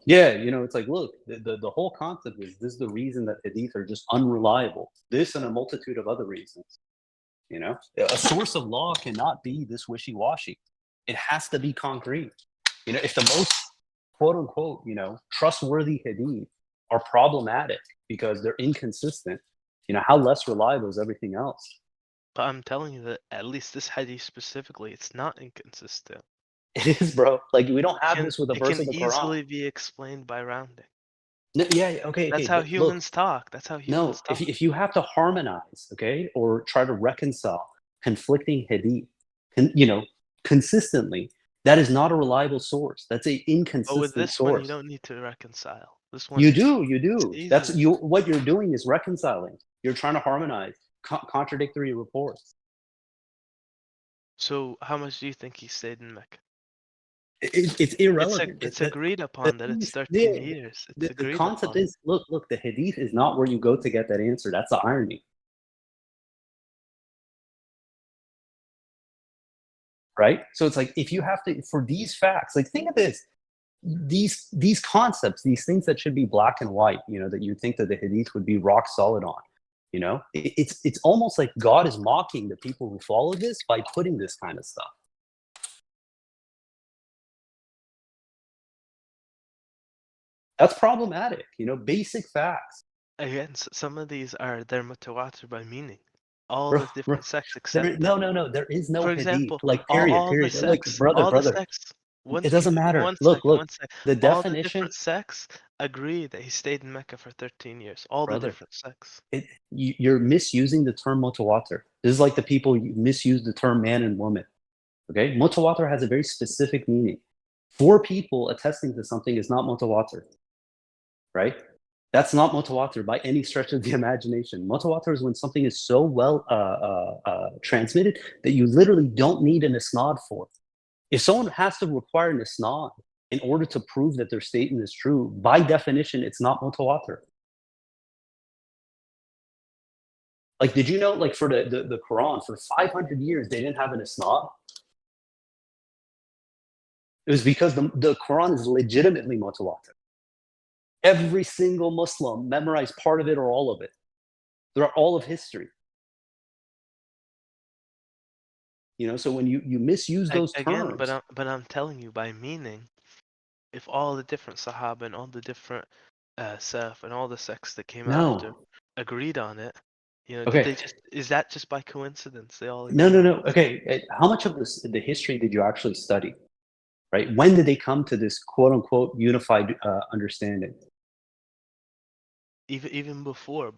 Yeah, it's like, look, the whole concept is this is the reason that hadith are just unreliable. This and a multitude of other reasons. A source of law cannot be this wishy-washy. It has to be concrete. If the most quote unquote, trustworthy hadith are problematic because they're inconsistent, how less reliable is everything else? But I'm telling you that at least this hadith specifically, it's not inconsistent. It is, bro. Like, we don't have this with a It verse can of the Quran. easily be explained by rounding. Yeah, okay, That's how but look, humans talk. That's how no, humans if talk. if you have to harmonize, okay, or try to reconcile conflicting hadith, consistently, that is not a reliable source. That's an But with inconsistent this one, you source. don't need to reconcile. This one, You do, you it's do. That's easily. you. What you're doing is reconciling. You're trying to harmonize contradictory reports. So how much do you think he stayed in Mecca? It's irrelevant. It's agreed The, upon that it's the, 13 years. It's the agreed concept upon. is, look, the hadith is not where you go to get that answer. That's the irony. Right? So it's like, if you have to, for these facts, like, think of this, these concepts, these things that should be black and white, that you think that the hadith would be rock solid on, it's almost like God is mocking the people who follow this by putting this kind of stuff. That's problematic, basic facts. Again, some of these they're mutawatir by meaning. All Bro, the different sects accept no, them. no, no. There is no For hadith. example, Like, all the period. Like, sects, brother. one It doesn't matter. one Look, second, look. one second. The All the definition, different sects agree that he stayed in Mecca for 13 years. All the brother. different sects. You're misusing the term mutawatir. This is like the people misuse the term man and woman. Okay, mutawatir has a very specific meaning. 4 people attesting to something is not mutawatir, right? That's not mutawatir by any stretch of the imagination. Mutawatir is when something is so well transmitted that you literally don't need an isnad for. If someone has to require an isnad in order to prove that their statement is true, by definition, it's not mutawatir. Like, did you know, like, for the Quran, for 500 years, they didn't have an isnad? It was because the Quran is legitimately mutawatir. Every single Muslim memorized part of it or all of it. They're all of history. So when you misuse those Again, terms, but I'm telling you by meaning, if all the different Sahaba and all the different Salaf and all the sects that came after no. agreed on it, did Okay. they is that just by coincidence? They all No, agreed. no, no. Okay. How much of the history did you actually study? Right? When did they come to this quote unquote unified understanding? Even before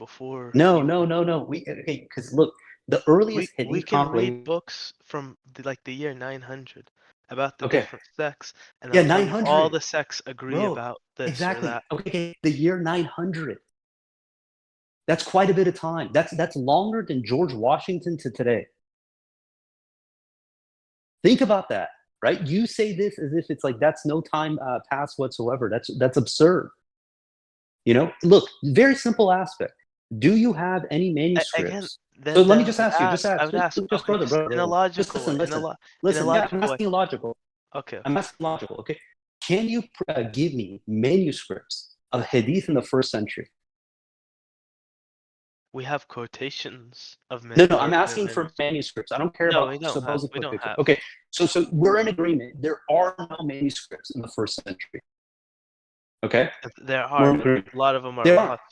No, no, no, no. Because look, the earliest we hadith can read compilation. books from the year 900 about the Okay. different sects, and Yeah, they'll tell you all 900. the sects agree Bro, about this or exactly. that. Okay, the year 900. That's quite a bit of time. That's longer than George Washington to today. Think about that, right? You say this as if it's like that's no time passed whatsoever. That's absurd. Look, very simple aspect. Do you have any Again, manuscripts? So let then me just ask you, I would ask, just okay, brother, just in a brother, just logical way, listen, listen, in a listen. Yeah, I'm logical way. asking logical. Okay, I'm asking logical. Okay, can you give me manuscripts of hadith in the first century? we have quotations of No, I'm earlier asking for manuscripts. manuscripts. I don't care No, about supposed we don't quotations. have. Okay, so we're in agreement. There are no manuscripts in the first century. Okay, There we're are, in but agreement. a lot of them are There are. lost.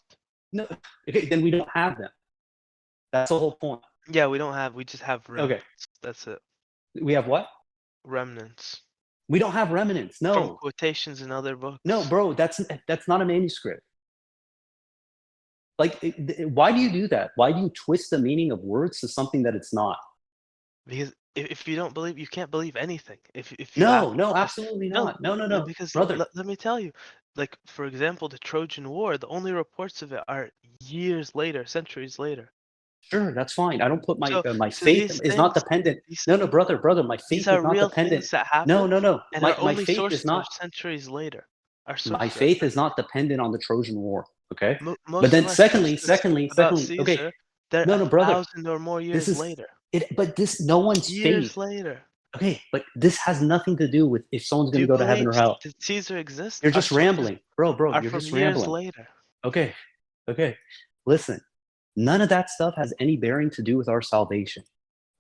No, okay, then we don't have them. That's the whole point. Yeah, we just have Okay, remnants. That's it. we have what? Remnants We don't have remnants. from No, quotations in other no, books. bro. That's not a manuscript. Like, why do you do that? Why do you twist the meaning of words to something that it's not? Because if you don't believe, you can't believe anything. If you No, ask, no, just absolutely no, not. No, no, no, no, because brother. let me tell you, like for example, the Trojan War, the only reports of it are years later, centuries later. Sure, that's fine. I don't put my So faith these is not things, dependent. these No, no, brother, my these faith is are not real dependent. things that No, happened, no, no. and our My only faith is sources are not centuries later. Our my sources are faith is not dependent on the Trojan War. Okay, but most of then our secondly, sources secondly, about secondly. Okay, Caesar, they're no, a no, brother. thousand or more This years is later. it. But this, no one's faith. Years later. Okay, but this has nothing to do with if someone's Do going to you go to heaven believe or hell. that Caesar exists? You're Our just sources rambling, bro. are You're from just years rambling. later. Okay, okay. Listen, none of that stuff has any bearing to do with our salvation.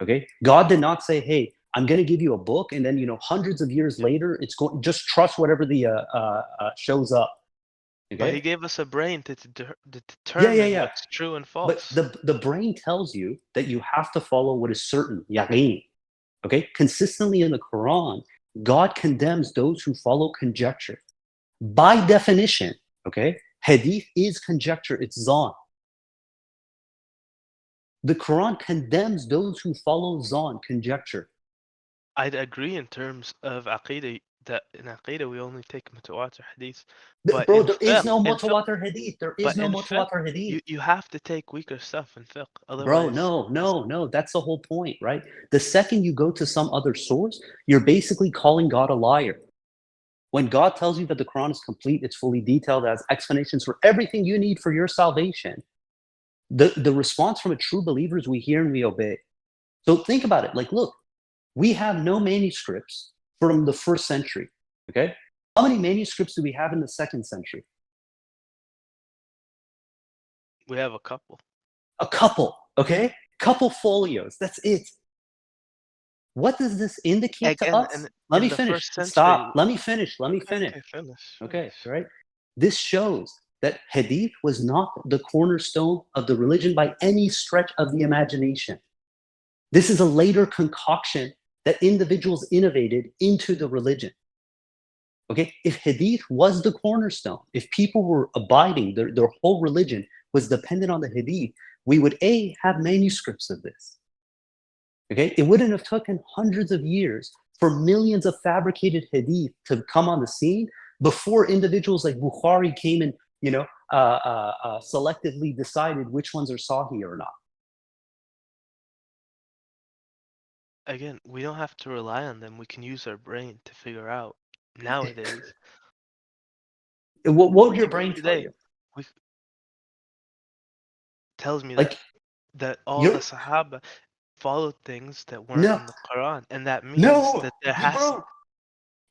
Okay, God did not say, "Hey, I'm going to give you a book," and then hundreds of years later, it's going. Just trust whatever the shows up. But he Okay. gave us a brain to Yeah, determine yeah. what's true and But false. the brain tells you that you have to follow what is certain, yaqeen. Okay, consistently in the Quran, God condemns those who follow conjecture. By definition, okay, hadith is conjecture, it's zan. The Quran condemns those who follow zan, conjecture. I'd agree in terms of aqidah that in aqidah we only take mutawatir hadith, but Bro, in there is fiqh, no in fiqh, mutawatir hadith. There is but no in fiqh, mutawatir hadith. you have to take weaker stuff in fiqh, Bro, otherwise. no. That's the whole point, right? The second you go to some other source, you're basically calling God a liar. When God tells you that the Quran is complete, it's fully detailed, it has explanations for everything you need for your salvation, the response from a true believer is we hear and we obey. So think about it. Like, look, we have no manuscripts from the 1st century. Okay. How many manuscripts do we have in the 2nd century? We have a couple. A couple. Okay. Couple folios. That's it. What does this indicate to Again, us? in, Let in me the finish. first century. Stop. Let me finish. Okay, finish. Okay. Right. This shows that hadith was not the cornerstone of the religion by any stretch of the imagination. This is a later concoction that individuals innovated into the religion. Okay, if hadith was the cornerstone, if people were abiding, their whole religion was dependent on the hadith, we would have manuscripts of this. Okay, it wouldn't have taken hundreds of years for millions of fabricated hadith to come on the scene before individuals like Bukhari came and selectively decided which ones are Sahih or not. Again, we don't have to rely on them. We can use our brain to figure out nowadays. What would your Even brain tell today, you? we tells me Like, that all the you're Sahaba followed things that weren't no, in the Quran, and that means no, that there has. bro,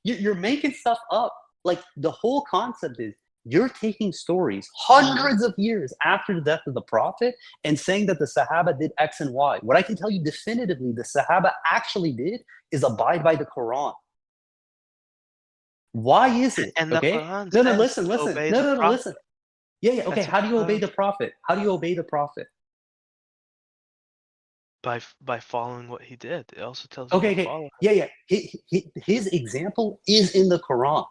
you're making stuff up. Like, the whole concept is you're taking stories hundreds of years after the death of the Prophet and saying that the Sahaba did X and Y. What I can tell you definitively the Sahaba actually did is abide by the Quran. Why is it? And the Okay. Quran No, says listen, to listen. obey the No, Prophet. listen. Yeah. Okay. That's How do you obey the Prophet? How do you obey the Prophet? by following what he did. It also tells you to Okay. follow him. Yeah. His example is in the Quran.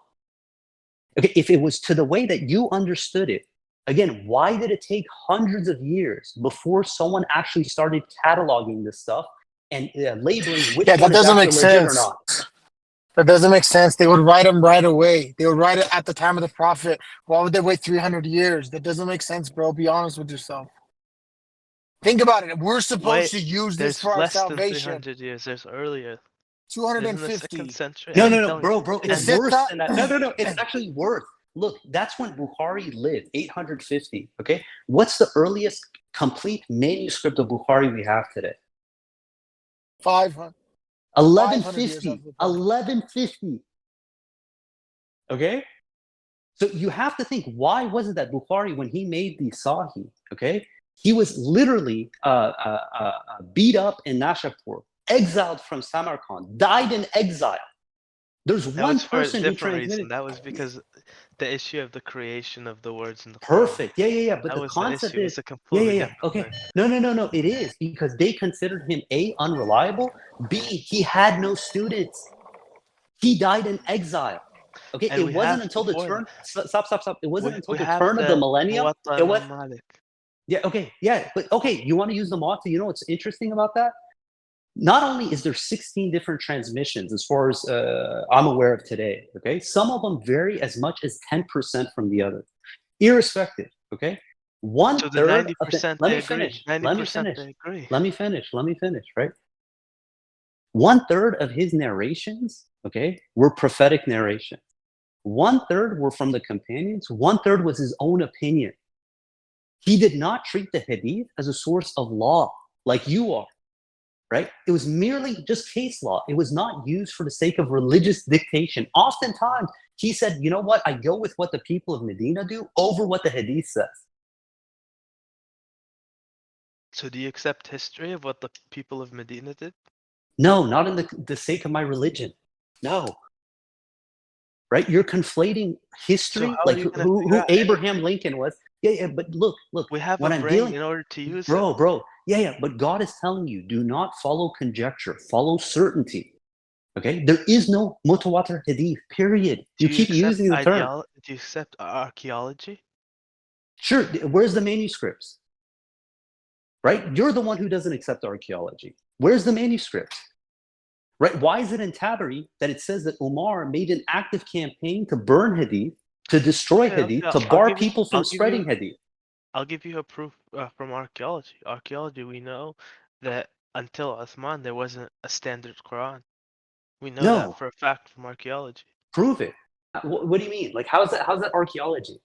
Okay. If it was to the way that you understood it, again, why did it take hundreds of years before someone actually started cataloging this stuff and labeling which Yeah, that one is doesn't actually make legit or sense. not? That doesn't make sense. They would write them right away. They would write it at the time of the prophet. Why would they wait 300 years? That doesn't make sense, bro. Be honest with yourself. Think about it. We're supposed Wait, to use this there's for our less than salvation. 300 years. There's earlier. There's in the 2nd 250. century. No, I'm no, no, telling you. bro. It It's And says worse that. than that. No. It's actually worse. Look, that's when Bukhari lived, 850. Okay. What's the earliest complete manuscript of Bukhari we have today? 500 years 1150. after the prophet. 1150. Okay. So you have to think, why was it that Bukhari, when he made the Sahih, okay, he was literally beat up in Nashapur, exiled from Samarkand, died in exile. There's that one was for a person who different transmitted. reason. That was because the issue of the creation of the words in the Quran. Perfect. Yeah. But That the was the concept issue. is, It's a completely different Okay. thing. No. It is because they considered him A, unreliable, B, he had no students. He died in exile. Okay. And It we wasn't have until the before turn. that. Stop. It wasn't until We the have turn of the the millennium. Muwatta It was. Imam Malik. Yeah. Okay. Yeah. But okay. You want to use the Muwatta? You know what's interesting about that? Not only is there 16 different transmissions as far as I'm aware of today, okay? Some of them vary as much as 10% from the other, irrespective, okay? One So the third of the, 90% let they me agree. finish, 90% they agree. let me finish, right? One third of his narrations, okay, were prophetic narrations. One third were from the companions. One third was his own opinion. He did not treat the hadith as a source of law like you are. right? It was merely just case law. It was not used for the sake of religious dictation. Oftentimes, he said, you know what? I go with what the people of Medina do over what the Hadith says. So do you accept history of what the people of Medina did? No, not in the sake of my religion. No. Right? You're conflating So history, how are like you gonna figure who out Abraham Lincoln was. Yeah, but look, we have when a I'm brain dealing, in order to use it. bro, yeah, but God is telling you, do not follow conjecture, follow certainty. Okay? There is no Mutawatir Hadith, period. Do You you keep accept using the term. do you accept archaeology? Sure, where's the manuscripts? Right? You're the one who doesn't accept archaeology. Where's the manuscripts? Right? Why is it in Tabari that it says that Umar made an active campaign to burn Hadith, to destroy Okay, Hadith, okay, to bar people from spreading Hadith? I'll give you a proof from archaeology. Archaeology, we know that until Uthman, there wasn't a standard Quran. We know that No, for a fact from archaeology. prove it. What do you mean? Like, how's that archaeology?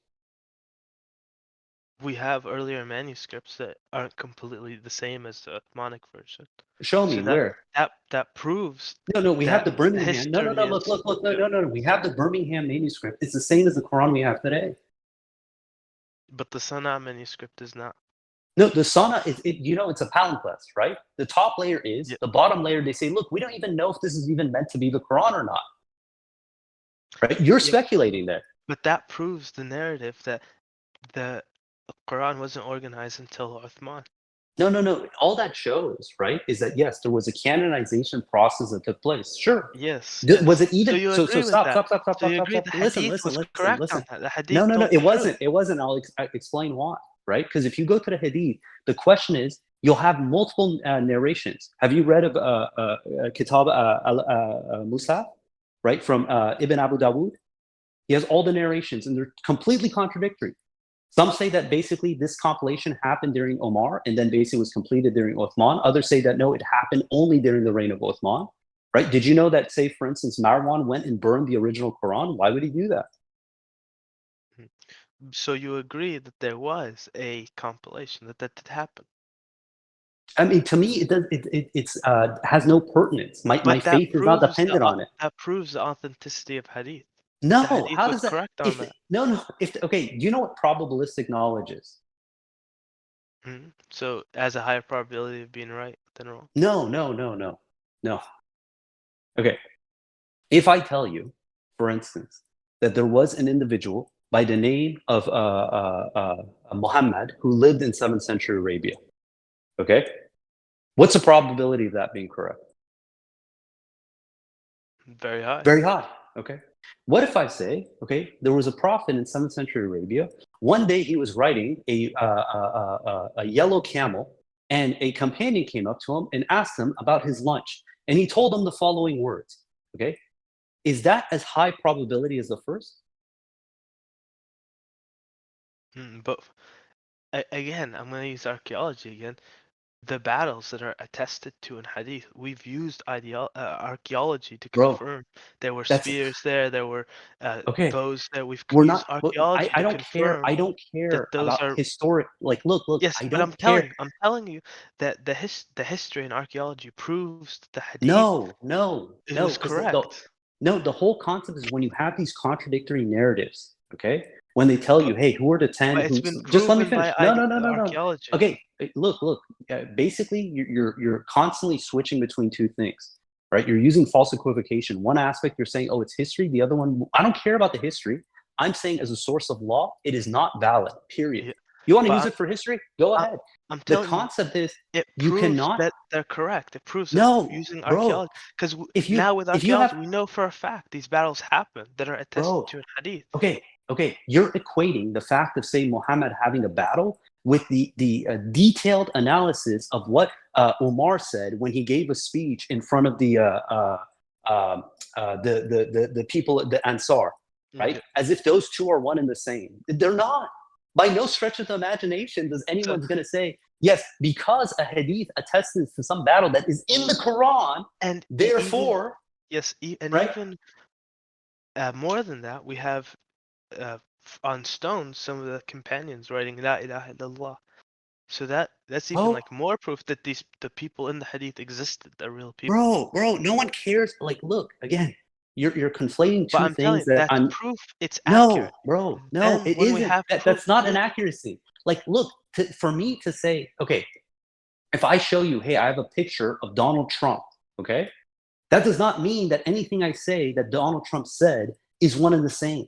We have earlier manuscripts that aren't completely the same as the Uthmanic version. Show me So where. that proves No, we have that the Birmingham. No, history look, is no. We have the Birmingham manuscript. It's the same as the Quran we have today. but the Sana'a manuscript is not. No, the Sana is, it's a palimpsest, right? The top layer is, Yeah. the bottom layer, they say, look, we don't even know if this is even meant to be the Quran or not. Right? You're speculating there. But that proves the narrative that the Quran wasn't organized until Uthman. No. All that shows, right, is that yes, there was a canonization process that took place. Sure. Yes. Was it even? So you So agree with stop. that? So you agree the Hadith was correct Listen. on that? The Hadith No. told It the wasn't. truth. It wasn't. I'll explain why. Right? Because if you go to the Hadith, the question is, you'll have multiple narrations. Have you read of Kitab Musa, right, from Ibn Abu Dawud? He has all the narrations, and they're completely contradictory. Some say that basically this compilation happened during Omar and then basically was completed during Uthman. Others say that no, it happened only during the reign of Uthman. Right? Did you know that, say, for instance, Marwan went and burned the original Quran? Why would he do that? So you agree that there was a compilation that did happen. I mean, to me, it has no pertinence. My But that faith is not proves dependent on it. that proves the authenticity of Hadith. No, The Hadith how was does that? correct on that. No. Okay, do you know what probabilistic knowledge is? So as a higher probability of being right than wrong. No. Okay, if I tell you, for instance, that there was an individual by the name of Muhammad who lived in 7th century Arabia, okay, what's the probability of that being correct? Very high. Very high. Okay. What if I say, okay, there was a prophet in 7th century Arabia. One day he was riding a yellow camel, and a companion came up to him and asked him about his lunch. And he told him the following words. Okay. Is that as high probability as the first? But again, I'm going to use archaeology again. The battles that are attested to in Hadith, we've used archaeology to confirm there were spears there, there were Okay. bows there. We've We're used not. archaeology I to don't care. confirm I don't that care those about are. historic. Like, look. Yes, I but don't care. I'm telling you that the history in archaeology proves that the Hadith No. it was correct. The whole concept is when you have these contradictory narratives. Okay, when they tell you, "Hey, who are the 10?" But it's Who? been Just let me proven finish. by No. archaeology. Okay, look. Basically, you're constantly switching between two things, right? You're using false equivocation. One aspect, you're saying, "Oh, it's history." The other one, I don't care about the history. I'm saying, as a source of law, it is not valid. Period. Yeah, You want to but use it for history? Go ahead. I'm The telling you, concept is it you proves cannot. that they're correct. It proves that No, using bro. archaeology, because If now with you archaeology, have, we know for a fact these battles happen that are attested bro. to in Hadith. Okay. You're equating the fact of, say, Muhammad having a battle with the detailed analysis of what Umar said when he gave a speech in front of the people, the Ansar, right? Okay. As if those two are one and the same. They're not. By no stretch of the imagination does anyone's going to say, yes, because a hadith attests to some battle that is in the Quran, And therefore, and right? even more than that, we have on stones some of the companions writing La ilaha illallah. So that's even Bro, like more proof that the people in the hadith existed, the real people. bro, no one cares. Like, look, again, you're conflating But two I'm telling things you, that that's I'm. proof it's No, accurate. bro, no, Then it when we isn't. have proof, That's not an look, accuracy. Like, look, for me to say, okay, if I show you, hey, I have a picture of Donald Trump, okay, that does not mean that anything I say that Donald Trump said is one and the same.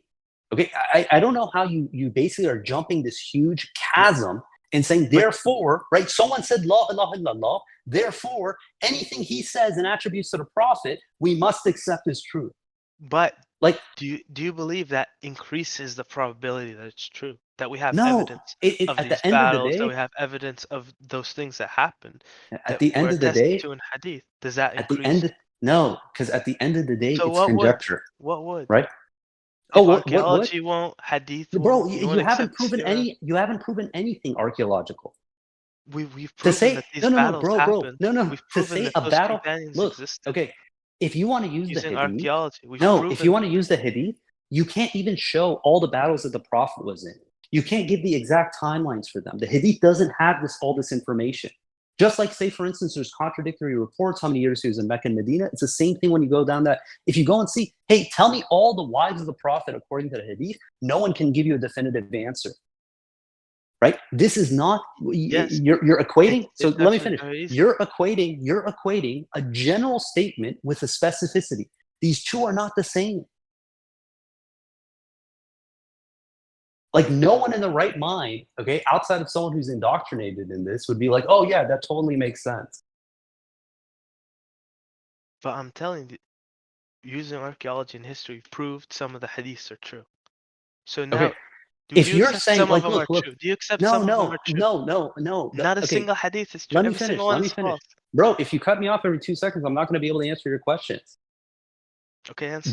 Okay, I don't know how you basically are jumping this huge chasm and saying, but therefore, right? Someone said, La ilaha illallah, therefore, anything he says and attributes to the Prophet, we must accept as true. but Like, do you believe that increases the probability that it's true? That we have no, evidence it of at these the end of the battles, that we day, have evidence of those things that happened, at that the were end of the attested day, to in hadith. Does that at the increase? end, no, because at the end of the day, So it's what would? conjecture, What would? right? Oh, If what? archaeology won't, hadith Bro, won't, you you won't haven't accept proven seerah. you haven't proven anything archaeological. We've To proven say that these no, battles bro, happened. no. We've To proven say that a those battle. companions Look, existed okay. If you want to use the using hadith, archaeology. We've no. If you proven want to use the hadith, you can't even show all the battles that the prophet was in. You can't give the exact timelines for them. The hadith doesn't have all this information. Just like, say, for instance, there's contradictory reports how many years he was in Mecca and Medina. It's the same thing when you go down that. If you go and see, hey, tell me all the wives of the prophet according to the hadith, no one can give you a definitive answer. Right? This is not. yes. You're equating. So It's let me actually finish. very easy. You're equating a general statement with a specificity. These two are not the same. Like, no one in the right mind, okay, outside of someone who's indoctrinated in this, would be like, oh yeah, that totally makes sense. But I'm telling you, using archaeology and history proved some of the hadiths are true. So now, Okay, do if you you're accept saying, some of like, them are look, true? Do you accept no, some of them no, are true? no, no, no. Not a Okay, single hadith is true. let me Every finish. single Let one me is finish, false. bro. If you cut me off every 2 seconds, I'm not going to be able to answer your questions. Okay, answer.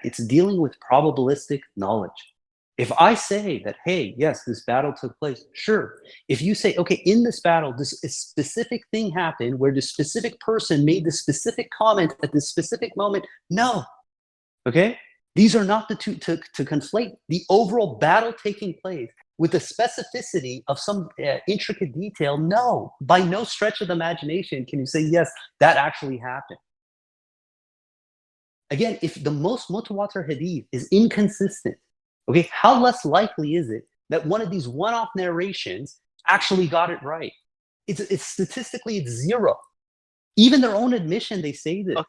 It's dealing with probabilistic knowledge. If I say that, hey, yes, this battle took place, sure. If you say, okay, in this battle, this specific thing happened where this specific person made this specific comment at this specific moment, no. Okay? These are not the two to conflate the overall battle taking place with the specificity of some intricate detail. No, by no stretch of the imagination can you say, yes, that actually happened. Again, if the most mutawatir hadith is inconsistent, okay, how less likely is it that one of these one-off narrations actually got it right? It's statistically, it's zero. Even their own admission, they say this. Okay.